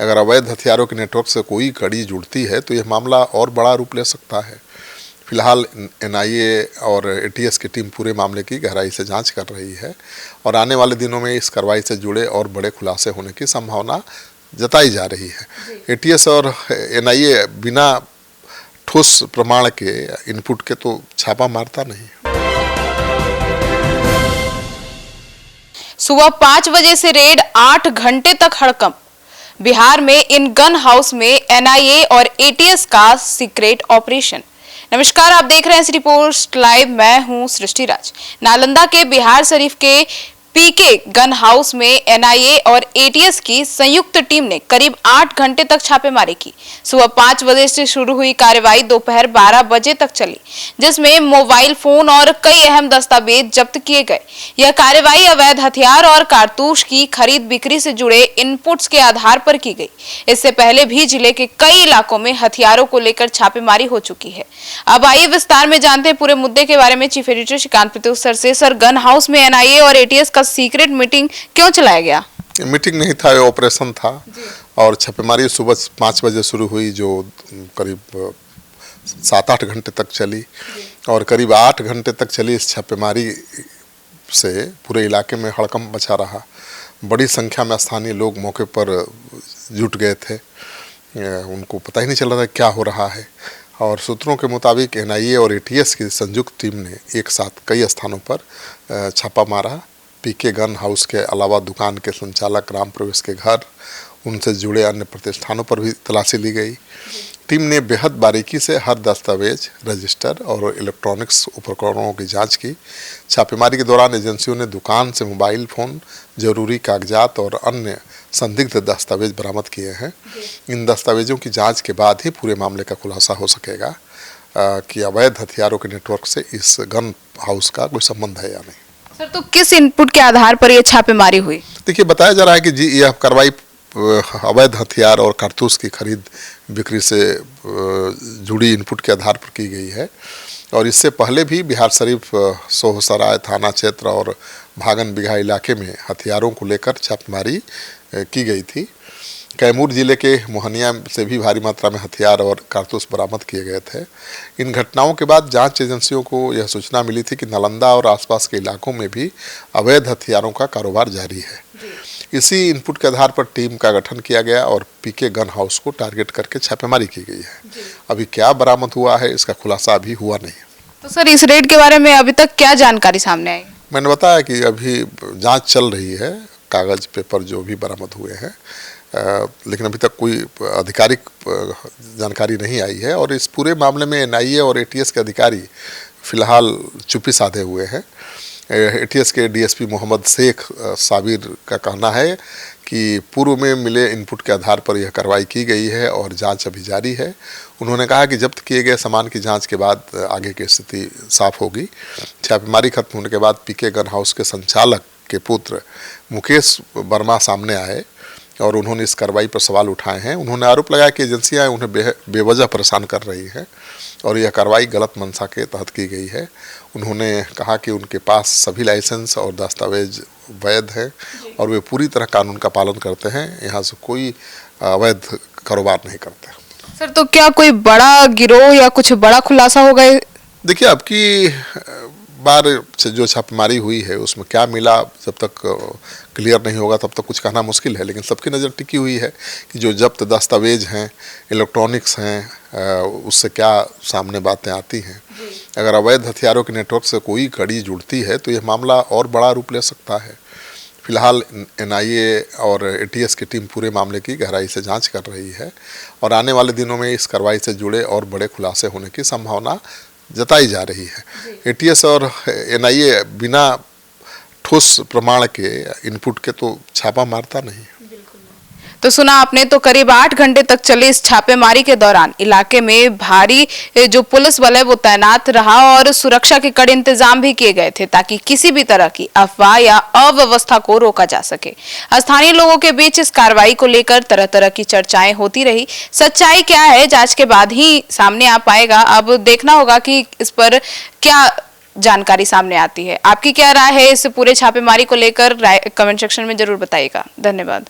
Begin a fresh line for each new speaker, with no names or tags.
अगर अवैध हथियारों के नेटवर्क से कोई कड़ी जुड़ती है तो यह मामला और बड़ा रूप ले सकता है। फिलहाल एनआईए और एटीएस की टीम पूरे मामले की गहराई से जांच कर रही है और आने वाले दिनों में इस कार्रवाई से जुड़े और बड़े खुलासे होने की संभावना जताई जा रही है। एटीएस और एनआईए बिना ठोस प्रमाण के इनपुट के तो छापा मारता नहीं।
सुबह 5 बजे से रेड, 8 घंटे तक हड़कंप। बिहार में इन गन हाउस में एनआईए और एटीएस का सीक्रेट ऑपरेशन। नमस्कार, आप देख रहे हैं सिटी पोस्ट लाइव। मैं हूं सृष्टि राज। नालंदा के बिहार शरीफ के पीके गन हाउस में एनआईए और एटीएस की संयुक्त टीम ने करीब 8 घंटे तक छापेमारी की। सुबह 5 बजे से शुरू हुई कार्रवाई दोपहर 12 बजे तक चली, जिसमें मोबाइल फोन और कई अहम दस्तावेज जब्त किए गए। यह कार्रवाई अवैध हथियार और कारतूस की खरीद बिक्री से जुड़े इनपुट्स के आधार पर की गई। इससे पहले भी जिले के कई इलाकों में हथियारों को लेकर छापेमारी हो चुकी है। अब आइए विस्तार में जानते हैं पूरे मुद्दे के बारे में। Chief editor Shrikant Pratyush sir से। सर, गन हाउस में एनआईए और एटीएस सीक्रेट मीटिंग क्यों चलाया गया?
मीटिंग नहीं था, ये ऑपरेशन था और छापेमारी सुबह 5 बजे शुरू हुई, जो करीब 7-8 घंटे तक चली और करीब 8 घंटे तक चली। इस छापेमारी से पूरे इलाके में हड़कंप मचा रहा। बड़ी संख्या में स्थानीय लोग मौके पर जुट गए थे। उनको पता ही नहीं चल रहा था क्या हो रहा है और सूत्रों के मुताबिक एनआईए और एटीएस की संयुक्त टीम ने एक साथ कई स्थानों पर छापा मारा। पीके गन हाउस के अलावा दुकान के संचालक, राम प्रवेश के घर, उनसे जुड़े अन्य प्रतिष्ठानों पर भी तलाशी ली गई। टीम ने बेहद बारीकी से हर दस्तावेज, रजिस्टर और इलेक्ट्रॉनिक्स उपकरणों की जांच की। छापेमारी के दौरान एजेंसियों ने दुकान से मोबाइल फोन, जरूरी कागजात और अन्य संदिग्ध दस्तावेज बरामद किए हैं। इन दस्तावेजों की जांच के बाद ही पूरे मामले का खुलासा हो सकेगा कि अवैध हथियारों के नेटवर्क से इस गन हाउस का कोई संबंध है या नहीं।
सर, तो किस इनपुट के आधार पर यह छापेमारी हुई?
देखिए, बताया जा रहा है कि जी यह कार्रवाई अवैध हथियार और कारतूस की खरीद बिक्री से जुड़ी इनपुट के आधार पर की गई है और इससे पहले भी बिहार शरीफ, सोहसराय थाना क्षेत्र और भागन बिघा इलाके में हथियारों को लेकर छापेमारी की गई थी। कैमूर जिले के मोहनिया से भी भारी मात्रा में हथियार और कारतूस बरामद किए गए थे। इन घटनाओं के बाद जांच एजेंसियों को यह सूचना मिली थी कि नालंदा और आसपास के इलाकों में भी अवैध हथियारों का कारोबार जारी है। इसी इनपुट के आधार पर टीम का गठन किया गया और पीके गन हाउस को टारगेट करके छापेमारी की गई है। अभी क्या बरामद हुआ है इसका खुलासा अभी हुआ नहीं।
तो सर, इस रेड के बारे में अभी तक क्या जानकारी सामने आई?
मैंने बताया कि अभी जाँच चल रही है, कागज पेपर जो भी बरामद हुए हैं, लेकिन अभी तक कोई आधिकारिक जानकारी नहीं आई है और इस पूरे मामले में एनआईए और एटीएस के अधिकारी फिलहाल चुप्पी साधे हुए हैं। एटीएस के डीएसपी मोहम्मद शेख साबिर का कहना है कि पूर्व में मिले इनपुट के आधार पर यह कार्रवाई की गई है और जांच अभी जारी है। उन्होंने कहा कि जब्त किए गए सामान की जांच के बाद आगे की स्थिति साफ होगी। छापेमारी खत्म होने के बाद पीके गन हाउस के संचालक के पुत्र मुकेश वर्मा सामने आए और उन्होंने इस कार्रवाई पर सवाल उठाए हैं। उन्होंने आरोप लगाया कि एजेंसियां उन्हें बेवजह परेशान कर रही हैं और यह कार्रवाई गलत मंशा के तहत की गई है। उन्होंने कहा कि उनके पास सभी लाइसेंस और दस्तावेज वैध हैं और वे पूरी तरह कानून का पालन करते हैं। यहाँ से कोई अवैध कारोबार नहीं करते।
सर, तो क्या कोई बड़ा गिरोह या कुछ बड़ा खुलासा हो गए?
देखिए, अब की बार जो छापेमारी हुई है उसमें क्या मिला, जब तक क्लियर नहीं होगा तब तक कुछ कहना मुश्किल है। लेकिन सबकी नज़र टिकी हुई है कि जो जब्त दस्तावेज हैं, इलेक्ट्रॉनिक्स हैं, उससे क्या सामने बातें आती हैं। अगर अवैध हथियारों के नेटवर्क से कोई कड़ी जुड़ती है तो यह मामला और बड़ा रूप ले सकता है। फिलहाल एनआईए और एटीएस की टीम पूरे मामले की गहराई से जांच कर रही है और आने वाले दिनों में इस कार्रवाई से जुड़े और बड़े खुलासे होने की संभावना जताई जा रही है। एटीएस और एनआईए बिना ठोस प्रमाण के इनपुट के तो छापा मारता नहीं।
तो सुना आपने, तो करीब 8 घंटे तक चली इस छापेमारी के दौरान इलाके में भारी जो पुलिस बल है वो तैनात रहा और सुरक्षा के कड़े इंतजाम भी किए गए थे ताकि किसी भी तरह की अफवाह या अव्यवस्था को रोका जा सके। स्थानीय लोगों के बीच इस कार्रवाई को लेकर तरह तरह की चर्चाएं होती रही। सच्चाई क्या है, जांच के बाद ही सामने आ पाएगा। अब देखना होगा कि इस पर क्या जानकारी सामने आती है। आपकी क्या राय है इस पूरे छापेमारी को लेकर? कमेंट सेक्शन में जरूर बताइएगा। धन्यवाद।